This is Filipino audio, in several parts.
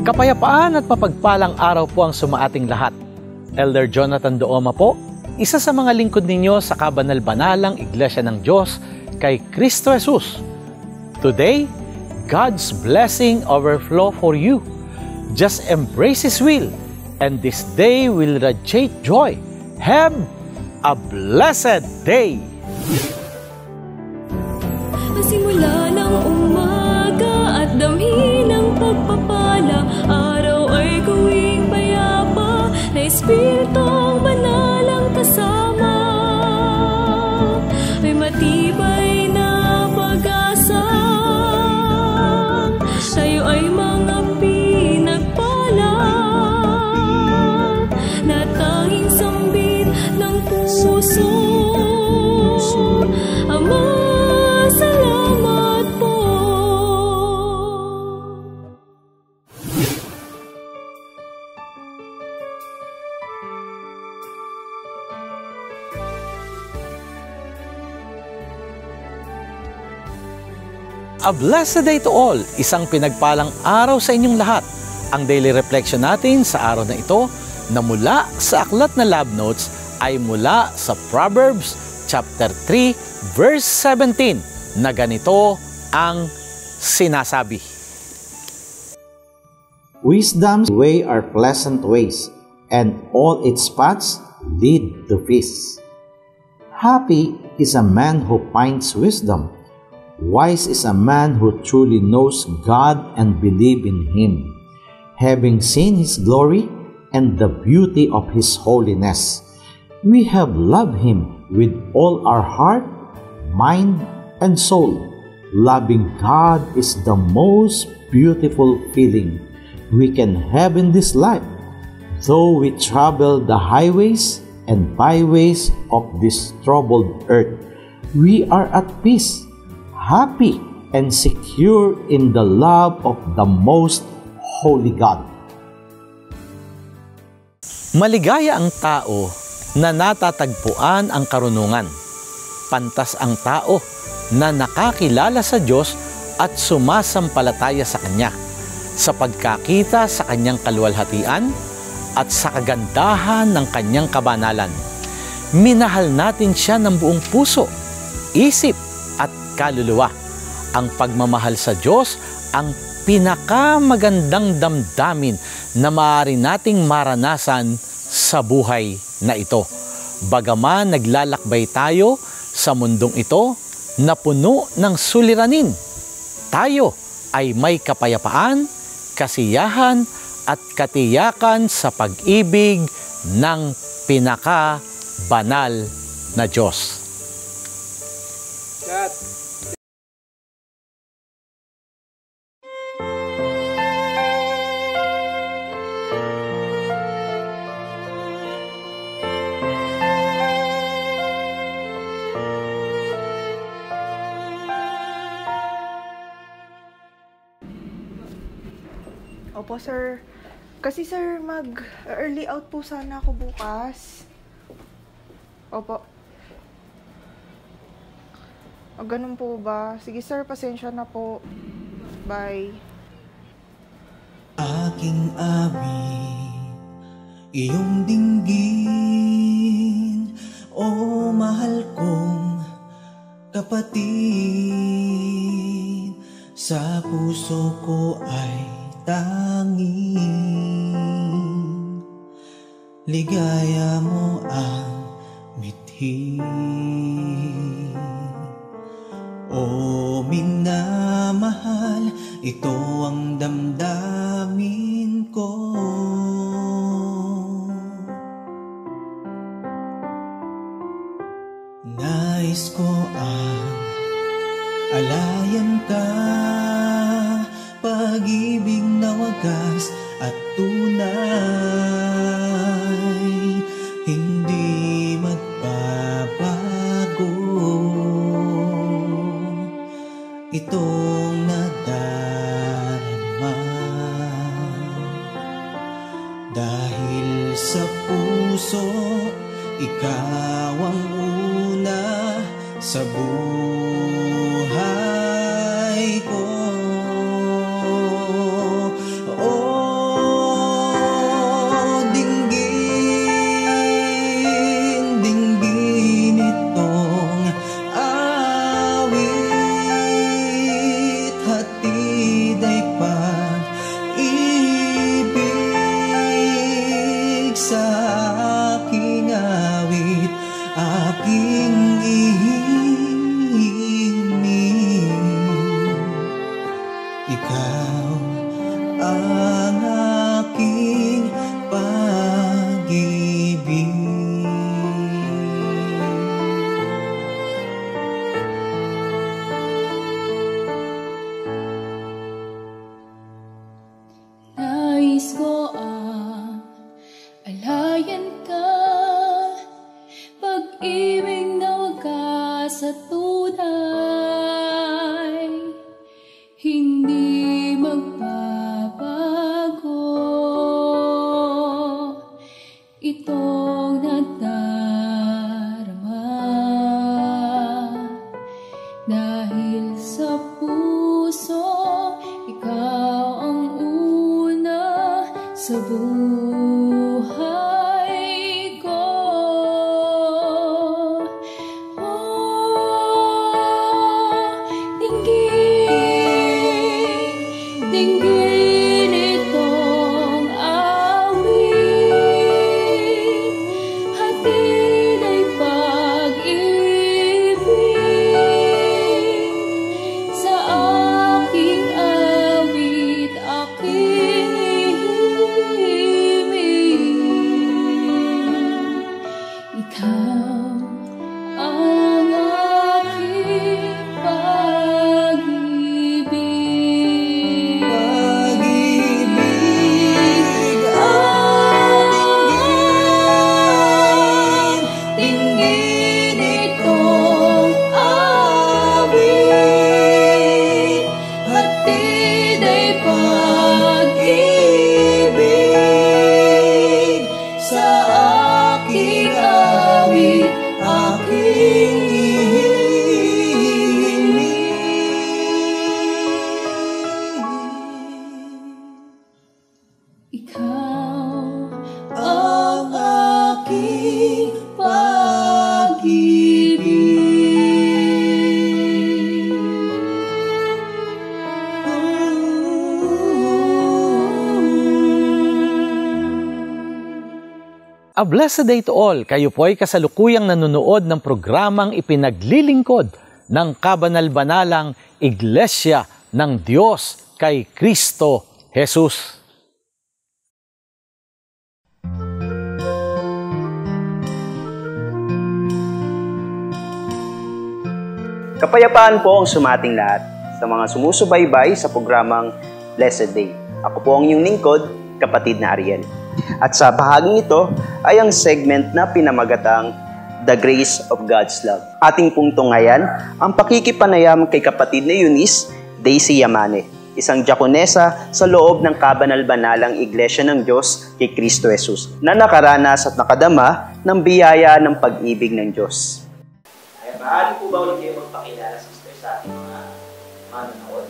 Kapayapaan at mapagpalang araw po ang sumaating lahat. Elder Jonathan Dooma po, isa sa mga lingkod ninyo sa kabanal-banalang Iglesia ng Diyos kay Kristo Jesus. Today, God's blessing overflow for you. Just embrace His will, and this day will radiate joy. Have a blessed day! Simula ng umaga at damhin ng pagpapala, araw ay gawing payapa, na Espiritong Banal ang kasama. May matibay na pag-asa, tayo ay mga pinagpala, na tanging sambit ng puso. Ama, salamat po. A blessed day to all! Isang pinagpalang araw sa inyong lahat. Ang daily reflection natin sa araw na ito na mula sa aklat na Love Notes ay mula sa Proverbs chapter 3 verse 17 na ganito ang sinasabi. Wisdom's way are pleasant ways, and all its paths lead to peace. Happy is a man who finds wisdom. Wise is a man who truly knows God and believes in Him, having seen His glory and the beauty of His holiness. We have loved Him with all our heart, mind, and soul. Loving God is the most beautiful feeling we can have in this life. Though we travel the highways and byways of this troubled earth, we are at peace, happy, and secure in the love of the most holy God. Maligaya ang tao na natatagpuan ang karunungan. Pantas ang tao na nakakilala sa Diyos at sumasampalataya sa Kanya, sa pagkakita sa Kanyang kaluwalhatian at sa kagandahan ng Kanyang kabanalan. Minahal natin Siya ng buong puso, isip at kaluluwa. Ang pagmamahal sa Diyos ang pinakamagandang damdamin na maaari nating maranasan sa buhay na ito. Bagaman naglalakbay tayo sa mundong ito na puno ng suliranin, tayo ay may kapayapaan, kasiyahan at katiyakan sa pag-ibig ng pinakabanal na Diyos. Opo, sir. Kasi, sir, mag-early out po sana ako bukas. Opo. O, ganun po ba? Sige, sir, pasensya na po. Bye. Aking abi, iyong dinggin, o mahal kong kapatid, sa puso ko ay tanging ligaya mo ang mithi. O minamahal, ito ang damdamin ko. Nais ko ang alayan ka, pag-ibig na wagas at tunay, hindi magbabago. Itong nadarama dahil sa puso, ikaw ang una sa buhay ko. Oh, sa tunay, hindi magbabago. Itong nadarama dahil sa puso, ikaw ang una sa buhay ko. Dinggin itong awit, hatid ay pag-ibig sa aking awit, aking ihimig. Ikaw ang aking pag-ibig. Dinggin itong awit, hatid ay pag-ibig sa aking awit, aking ihimig. Ikaw ang aking pag-ibig. A blessed day to all. Kayo po ay kasalukuyang nanonood ng programang ipinaglilingkod ng kabanal-banalang Iglesia ng Diyos kay Kristo Jesus. Kapayapaan po ang sumating lahat sa mga sumusubaybay sa programang Blessed Day. Ako po ang inyong lingkod, kapatid na Ariel. At sa bahaging ito ay ang segment na pinamagatang The Grace of God's Love. Ating pong tunghayan ang pakikipanayam kay kapatid na Eunice Daisy Yamane, isang diakonesa sa loob ng kabanal-banalang Iglesia ng Diyos kay Kristo Jesus, na nakaranas at nakadama ng biyaya ng pag-ibig ng Diyos. Maaari po ba ulit kayo magpakilala, sister, sa ating mga manonood?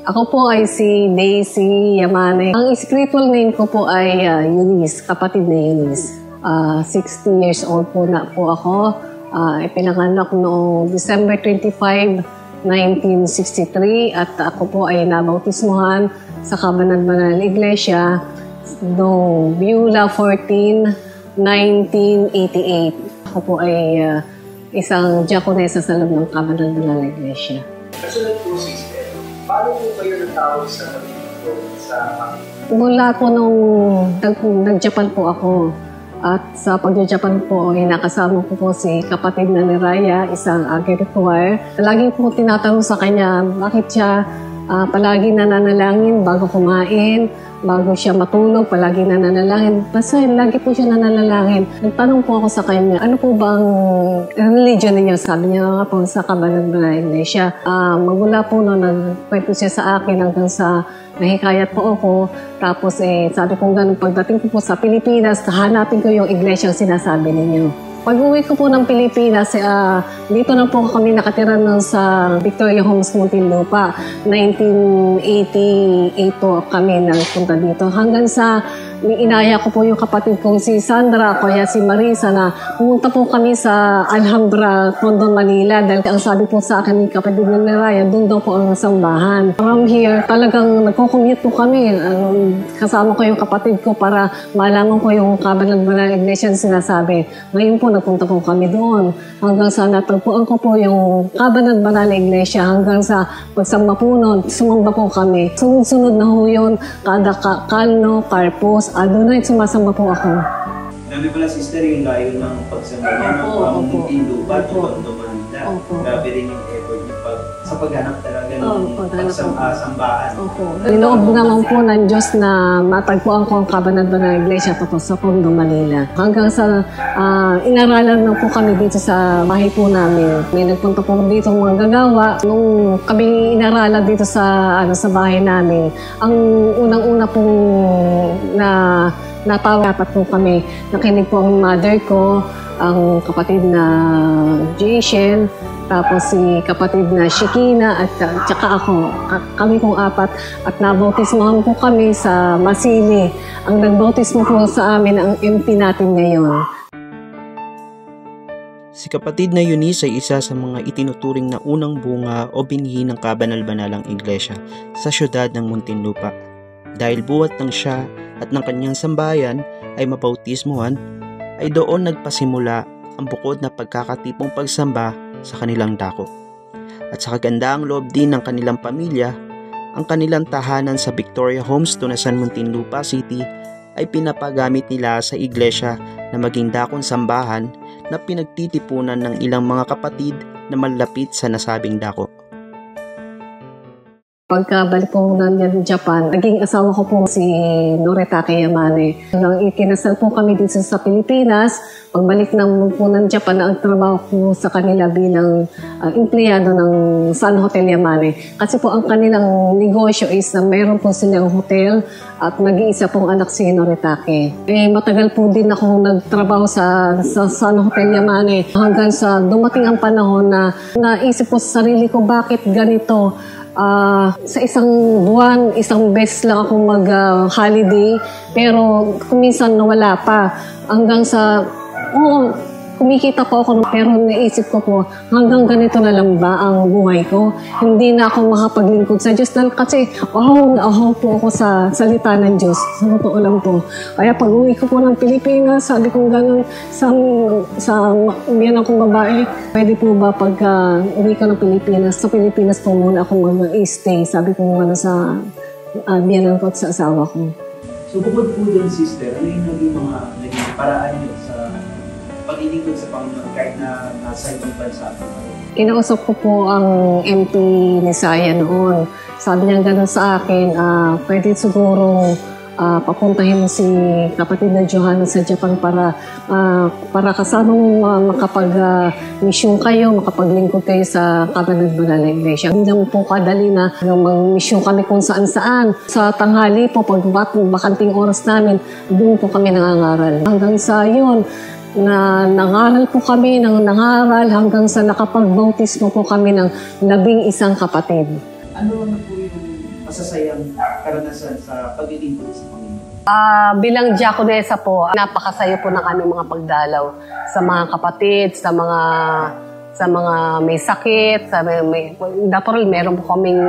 Ako po ay si Daisy Yamane. Ang spiritual name ko po ay Eunice, kapatid na Eunice. 60 years old po na po ako. Ipinanganak noong December 25, 1963 at ako po ay nabautismuhan sa Kabanal-Banalang Iglesia noong Beulah 14, 1988. Ako po ay isang diakonesa sa loob ng Kabanal-Banalang Iglesia. Kasunod po, sister, paano po kayo natawag sa pag-ibig sa Mula po nung nag-Japan po ako at sa pag-Japan po ay nakasama ko po si kapatid na ni Raya, isang agricultor. Lagi po tinatanong sa kanya bakit siya palagi nananalangin bago kumain, bago siya matulog, palagi nananalangin. Basta lagi po siya nananalangin. Nagtanong po ako sa kanya, ano po bang religion ninyo? Sabi niya nga po sa Kabanal-Banalang Iglesia. Magmula po noon, nagkwento siya sa akin hanggang sa nahikayat po ako. Tapos sabi ko ganun, pagdating ko po sa Pilipinas, hanapin ko yung iglesia ang sinasabi ninyo. Pag-uwi ko po ng Pilipinas, dito na po kami nakatira nun sa Victoria Homes, Muntinlupa. 1988 po kami nagpunta dito. Hanggang sa inaya ko po yung kapatid kong si Sandra, kaya si Marisa na pumunta po kami sa Alhambra, Tondo, Manila. Dahil ang sabi po sa akin ni kapatid ni Ryan, doon daw po ang sambahan. From here, talagang nagko-commute po kami. Kasama ko yung kapatid ko para malaman ko yung Kabanal-Banalang Iglesia na sinasabi. Ngayon po, nagpunta po kami doon. Hanggang sa natagpuan ko po yung Kabanal-Banalang Iglesia. Hanggang sa pagsamba po noon, sumamba po kami. Sunod-sunod na ho yun, kada Kalno, Carpus, doon na sumasamba po ako. Grabe pala, sister, yung layo ng pagsamba niya ng Muntinlupa, Tondo, Manila. Grabe rin yung effort niya sa paghanap talaga ganung sambahan. Opo. Linoob naman po ng Diyos na matagpuan ko ang kabanat-banal na iglesia tapos sa Tondo, Manila. Hanggang sa inaralan na po kami dito sa bahay po namin. May nagpunta po dito mga gagawa. Nung kami inaralan dito sa bahay namin, ang unang-una pong natawapat po kami. Nakinig po ang mother ko, ang kapatid na Jason, tapos si kapatid na Shekina at tsaka ako. Kami pong apat at nabautismohan po kami sa Masili. Ang nagbautismo po sa amin ang MP natin ngayon. Si kapatid na Eunice ay isa sa mga itinuturing na unang bunga o binhi ng kabanal-banalang iglesia sa syudad ng Muntinlupa. Dahil buwat ng siya at ng kanyang sambayan ay mabautismohan, ay doon nagpasimula ang bukod na pagkakatipong pagsamba sa kanilang dako. At sa kagandaang loob din ng kanilang pamilya, ang kanilang tahanan sa Victoria Homes, Tunasan, Muntinlupa City ay pinapagamit nila sa iglesia na maging dakong sambahan na pinagtitipunan ng ilang mga kapatid na malapit sa nasabing dako. Pagkabalik po namin ng Japan, naging asawa ko po si Noritake Yamane. Nang ikinasal po kami dito sa Pilipinas, pagbalik po ng Japan, ang trabaho ko sa kanila bilang empleyado ng Sun Hotel Yamane. Kasi po ang kanilang negosyo is na mayroon po silang hotel at nag-iisa pong anak si Noritake. Matagal po din ako nagtrabaho sa Sun Hotel Yamane hanggang sa dumating ang panahon na naisip ko sa sarili ko bakit ganito. Sa isang buwan, isang beses lang ako mag-holiday, pero kuminsan nawala pa. Hanggang sa, kumikita po ako, pero naisip ko po, hanggang ganito na lang ba ang buhay ko? Hindi na ako makapaglingkod sa Diyos kasi ahaw po ako sa salita ng Diyos. Sa totoo lang po. Kaya pag uwi ko po ng Pilipinas, sabi ko gano'n sa biyan akong babae, pwede po ba pag uwi ka ng Pilipinas, sa Pilipinas po muna ako mag-stay. Sabi ko gano'n sa biyanan ko at sa asawa ko. So bukod po doon, sister, ano yung naging paraan nyo sa paglilingkod sa Panginoon kahit na nasa ibang bansa? Kinausap ko po ang MP ni Saya noon. Sabi niya gano'n sa akin, pwede siguro papuntahin mo si kapatid na Johanna sa Japan para kasama mo makapag-mission kayo, makapaglingkod kayo sa kabanat-banal na iglesia. Hindi naman po kadali na mag-mission kami kung saan-saan. Sa tanghali po, pag bakanting oras namin, doon po kami nangangaral. Hanggang sa yun, na nangaral po kami ng nangaral hanggang sa nakapagbautismo po kami ng 11 kapatid. Ano po yung masasayang karanasan sa paglilingkod sa Panginoon? Bilang diakonesa po, napakasayo po ng aming mga pagdalaw sa mga kapatid, sa mga may sakit, natural, meron po kaming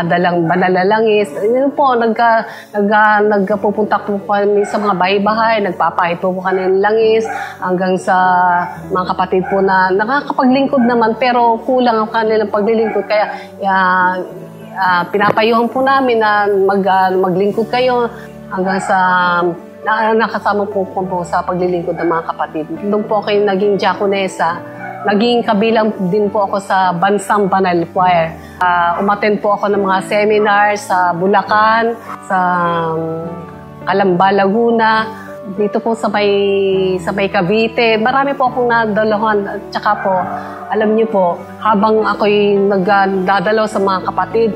dalang banalalangis. Yun po, nagpupunta po kami sa mga bahay-bahay, nagpapahit po kami ng langis, hanggang sa mga kapatid po na nakakapaglingkod naman, pero kulang ang kanilang paglilingkod. Kaya pinapayuhan po namin na maglingkod kayo hanggang sa nakasama po sa paglilingkod ng mga kapatid. Doon po kayo naging diakonesa. Naging kabilang din po ako sa Bansang Banal Choir. Umattend po ako ng mga seminars sa Bulacan, sa Calamba, Laguna, dito po sa may Cavite. Marami po akong nadalawan. At saka po, alam niyo po, habang ako'y nagdadalaw sa mga kapatid,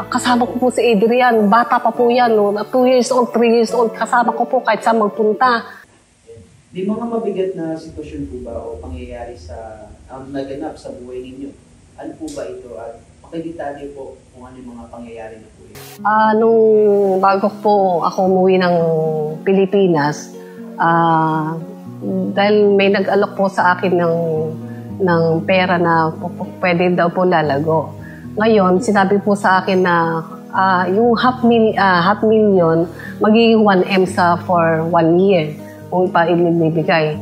kasama ko po si Adrian. Bata pa po yan, 2 years old, 3 years old. Kasama ko po kahit saan magpunta. May mga mabigat na sitwasyon po ba o pangyayari sa naganap sa buhay ninyo? Ano po ba ito? At pakidetalye po kung ano yung mga pangyayari na po ito. Nung bago po ako umuwi ng Pilipinas, dahil may nag-alok po sa akin ng pera na pwede daw po lalago. Ngayon, sinabi po sa akin na yung half million magiging 1M for 1 year. Kung ipaibigay.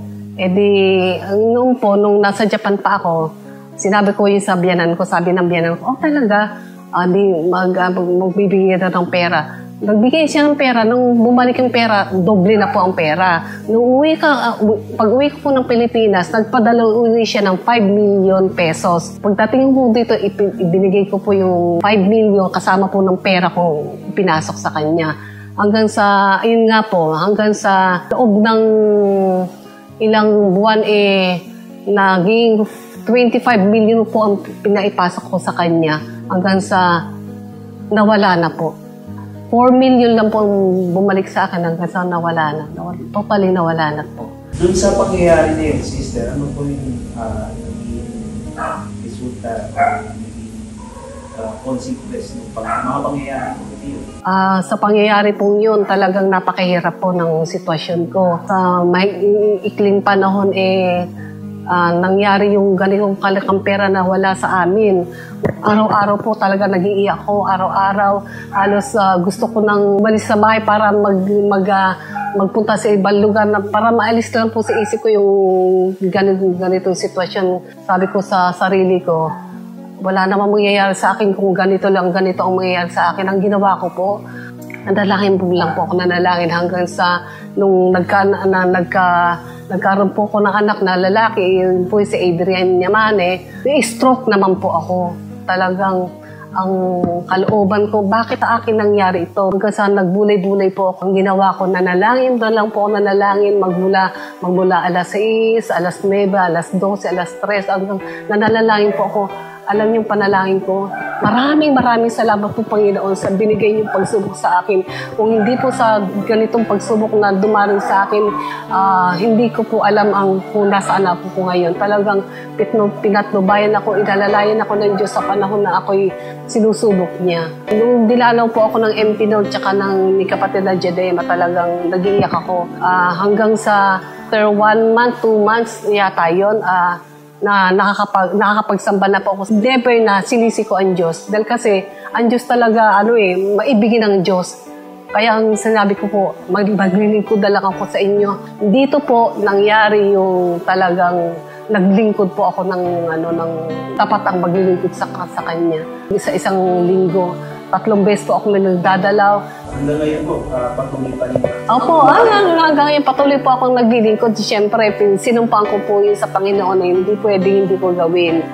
Nung nasa Japan pa ako, sinabi ko yung sa biyanan ko, sabi ng biyanan ko, talaga, magbibigay na ng pera. Nagbigay siya ng pera. Nung bumalik yung pera, doble na po ang pera. Nung pag uwi ko po ng Pilipinas, nagpadala uwi siya ng 5 million pesos. Pagdating po dito, ibinigay ko po yung 5 million kasama po ng pera kong pinasok sa kanya. Hanggang sa, ayun nga po, hanggang sa loob ng ilang buwan naging 25 million po ang pinaipasok ko sa kanya. Hanggang sa nawala na po. 4 million lang po bumalik sa akin hanggang sa nawala na. Totally nawala na po. Doon sa pangyayari na yun, sister, ano po yung resulta consequence ng mga pangyayari po yun? Sa pangyayari pong yun, talagang napakahirap po ng sitwasyon ko. Sa may ikling panahon nangyari yung ganitong kalakang pera na wala sa amin. Araw-araw po talaga nag-iiyak ko. Araw-araw, halos gusto ko nang umalis sa bahay para magpunta sa ibang lugar na para maalis lang po sa isip ko yung ganitong sitwasyon. Sabi ko sa sarili ko, wala namang mangyayari sa akin kung ganito ang mangyayari sa akin. Ang ginawa ko po, nanalangin po lang po ako nanalangin hanggang sa nung nagkaroon po ako ng anak na lalaki, yun po si Adrian Yamane, stroke naman po ako. Talagang ang kalooban ko, bakit sa akin nangyari ito? Hanggang sa nagbulay-bulay po ako. Ang ginawa ko, nanalangin na lang po ako nanalangin magmula alas 6, alas 9, alas 12, alas 3, hanggang nanalangin po ako. Alam yung panalangin ko, maraming salamat po Panginoon sa binigay niyong pagsubok sa akin. Kung hindi po sa ganitong pagsubok na dumaring sa akin, hindi ko po alam kung nasaan ako po ngayon. Talagang pinatnubayan ako, inalalayan ako ng Diyos sa panahon na ako'y sinusubok niya. Nung dilalaw po ako ng MP Nord tsaka ni kapatid na Jedema, talagang nag-iiyak ako. Hanggang sa after 1 month, 2 months yata yun, na nakakapagsamba na po ako. Never na sinisi ko ang Diyos. Dahil kasi, ang Diyos talaga, maibigin ng Diyos. Kaya ang sinabi ko po, maglilingkod na lang ako sa inyo. Dito po, nangyari yung talagang naglingkod po ako ng tapat ang maglilingkod sa Kanya. Isang linggo, 3 beses po ako nagdadalaw. Hanggang ngayon po, patuloy pa rin. Opo, hanggang ngayon patuloy po akong naglilingkod. Siyempre, sinumpaan ko po yun sa Panginoon na hindi pwedeng hindi ko gawin.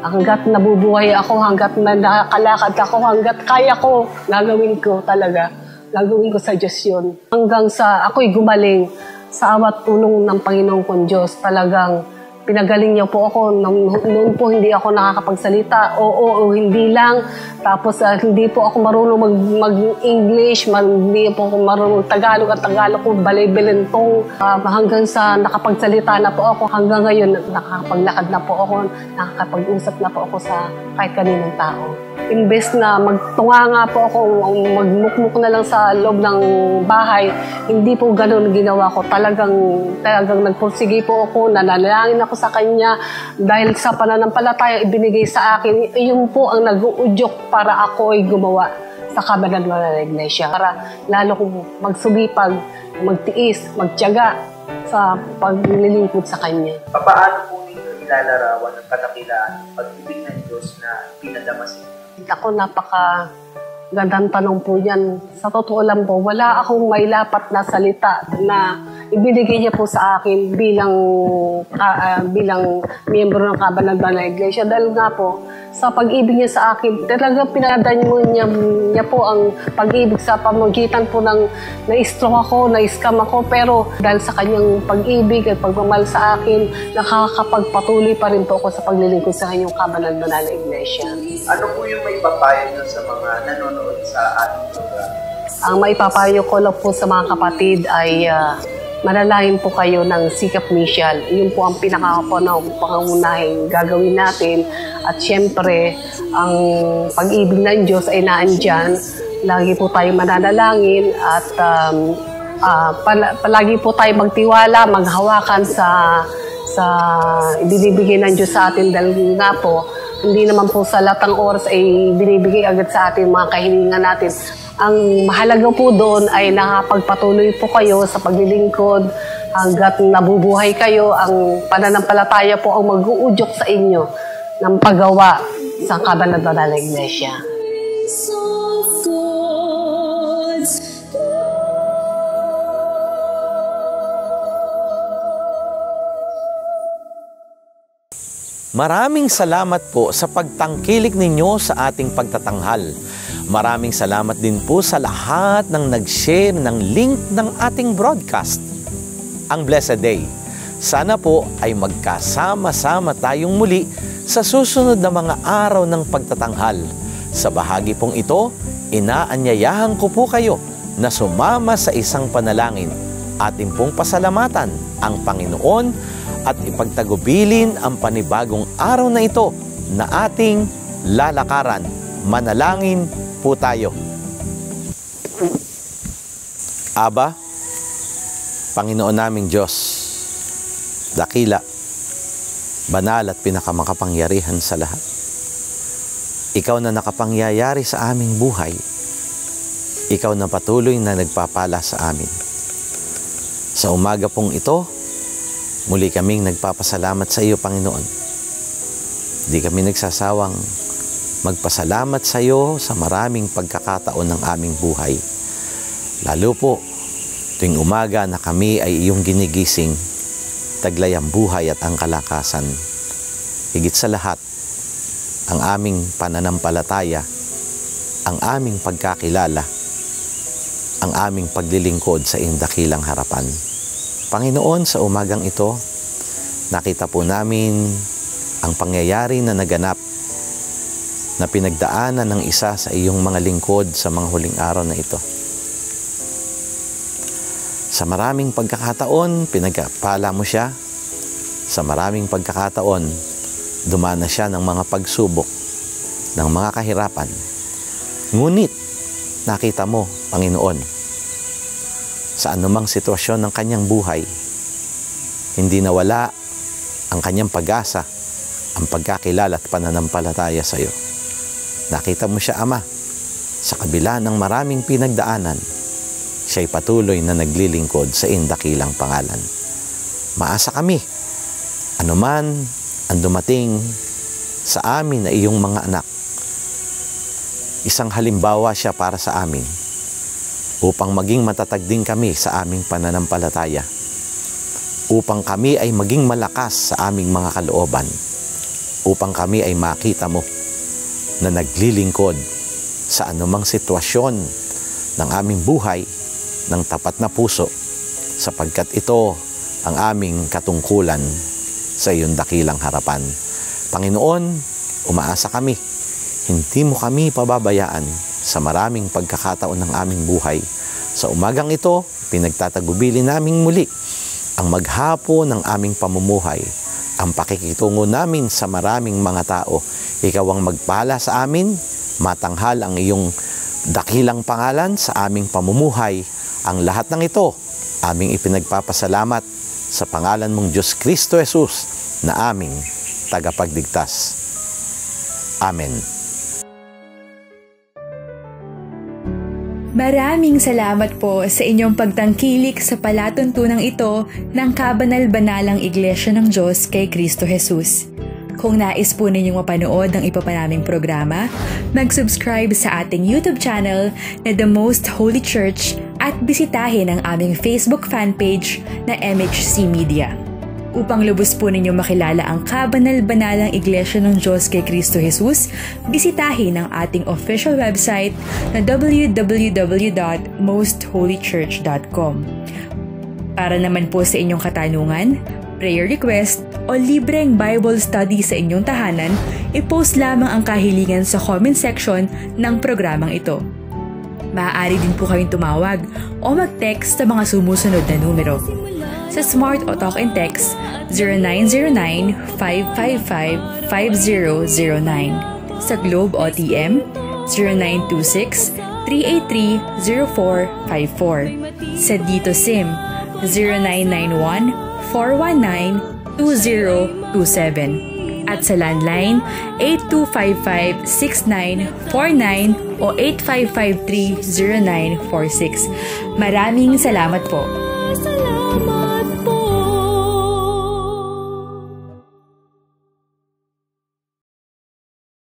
Hanggat nabubuhay ako, hanggat nakakalakad ako, hanggat kaya ko, gagawin ko talaga. Gagawin ko sa Diyos yun. Hanggang sa ako'y gumaling sa awat tulong ng Panginoon kong Diyos, talagang pinagaling niya po ako. Noon po hindi ako nakakapagsalita. Oo, hindi lang. Tapos hindi po ako marunong mag-English. Hindi po ako marunong Tagalog. At Tagalog ko balay-belentong. Hanggang sa nakapagsalita na po ako. Hanggang ngayon nakakapaglakad na po ako. Nakakapag-usap na po ako sa kahit kaninong tao. Imbes na magtunga nga po ako, magmukmuk na lang sa loob ng bahay, hindi po ganun ginawa ko. Talagang nagpursige po ako, nanalangin ako sa Kanya dahil sa pananampalataya ibinigay sa akin. Yun po ang nag-uudyok para ako ay gumawa sa kabanal na iglesia. Para lalo kong magsubipag, magtiis, magtiyaga sa paglilingkod sa Kanya. Paano po ninyo ilalarawan ang kadakilaan ng pag-ibig ng Diyos na pinadamasin? Ako, napaka-gandang tanong po yan. Sa totoo lang po, wala akong mailapat na salita na ibinigay niya po sa akin bilang miyembro ng Kabanal na Iglesia. Dahil nga po, sa pag-ibig niya sa akin, talaga pinadamo niya po ang pag-ibig sa pamagitan po ng na-stroke ako, na-scam ako. Pero dahil sa kanyang pag-ibig at pagmamahal sa akin, nakakapagpatuloy pa rin po ako sa paglilingkod sa kanyang Kabanal na Iglesia. Ano po yung may papayo nyo sa mga nanonood sa ating program? Ang maipapayo ko lang po sa mga kapatid ay manalangin po kayo ng sikap misyal. Yun po ang pangunahing gagawin natin. At syempre, ang pag-ibig ng Diyos ay naandyan. Lagi po tayo mananalangin at palagi po tayo magtiwala, maghawakan sa ibinibigay ng Diyos sa atin. Dahil nga po, hindi naman po sa lahat ng oras ay binibigay agad sa atin mga kahilingan natin. Ang mahalaga po doon ay nakapagpatuloy po kayo sa paglilingkod hanggat nabubuhay kayo. Ang pananampalataya po ang mag-uudyok sa inyo ng paggawa sa Kabanal na Iglesia. Of God's maraming salamat po sa pagtangkilik ninyo sa ating pagtatanghal. Maraming salamat din po sa lahat ng nag-share ng link ng ating broadcast. Ang blessed day. Sana po ay magkasama-sama tayong muli sa susunod na mga araw ng pagtatanghal. Sa bahagi pong ito, inaanyayahan ko po kayo na sumama sa isang panalangin. Ating pong pasalamatan ang Panginoon at ipagtagubilin ang panibagong araw na ito na ating lalakaran. Manalangin po tayo. Aba, Panginoon naming Diyos, dakila, banal at pinakamakapangyarihan sa lahat. Ikaw na nakapangyayari sa aming buhay. Ikaw na patuloy na nagpapala sa amin. Sa umaga pong ito, muli kaming nagpapasalamat sa iyo, Panginoon. Di kami nagsasawang magpasalamat sa iyo sa maraming pagkakataon ng aming buhay. Lalo po, tuwing umaga na kami ay iyong ginigising, taglay ang buhay at ang kalakasan. Higit sa lahat, ang aming pananampalataya, ang aming pagkakilala, ang aming paglilingkod sa iyong dakilang harapan. Panginoon, sa umagang ito, nakita po namin ang pangyayari na naganap na pinagdaanan ng isa sa iyong mga lingkod sa mga huling araw na ito. Sa maraming pagkakataon, pinagpala mo siya. Sa maraming pagkakataon, dumana siya ng mga pagsubok, ng mga kahirapan. Ngunit, nakita mo, Panginoon, sa anumang sitwasyon ng kanyang buhay, hindi nawala ang kanyang pag-asa, ang pagkakilala at pananampalataya sa iyo. Nakita mo siya, Ama, sa kabila ng maraming pinagdaanan, siya'y patuloy na naglilingkod sa iyong dakilang pangalan. Maasa kami, anuman ang dumating sa amin na iyong mga anak, isang halimbawa siya para sa amin upang maging matatag din kami sa aming pananampalataya, upang kami ay maging malakas sa aming mga kalooban, upang kami ay makita mo na naglilingkod sa anumang sitwasyon ng aming buhay ng tapat na puso, sapagkat ito ang aming katungkulan sa iyong dakilang harapan. Panginoon, umaasa kami, hindi mo kami pababayaan sa maraming pagkakataon ng aming buhay. Sa umagang ito, pinagtatagubili naming muli ang maghapon ng aming pamumuhay, ang pakikitungo namin sa maraming mga tao. Ikaw ang magpala sa amin, matanghal ang iyong dakilang pangalan sa aming pamumuhay. Ang lahat ng ito, aming ipinagpapasalamat sa pangalan mong Diyos Kristo Jesus na aming tagapagligtas. Amen. Maraming salamat po sa inyong pagtangkilik sa palatuntunang ito ng Kabanal-Banalang Iglesia ng Diyos kay Kristo Jesus. Kung nais po ninyong mapanood ang iba pa naming programa, mag-subscribe sa ating YouTube channel na The Most Holy Church at bisitahin ang aming Facebook fanpage na MHC Media. Upang lubos po ninyong makilala ang Kabanal-Banalang Iglesia ng Diyos kay Kristo Jesus, bisitahin ang ating official website na www.mostholychurch.com. Para naman po sa inyong katanungan, prayer request o libreng Bible study sa inyong tahanan, i-post lamang ang kahilingan sa comment section ng programang ito. Maaari din po kayong tumawag o mag-text sa mga sumusunod na numero. Sa Smart o Talk and Text, 0909-555-5009. Sa Globe o TM, 0926-383-0454. Sa Dito SIM, 0991-419-2027. At sa landline, 8255-6949 o 8553-0946. Maraming salamat po. Salamat.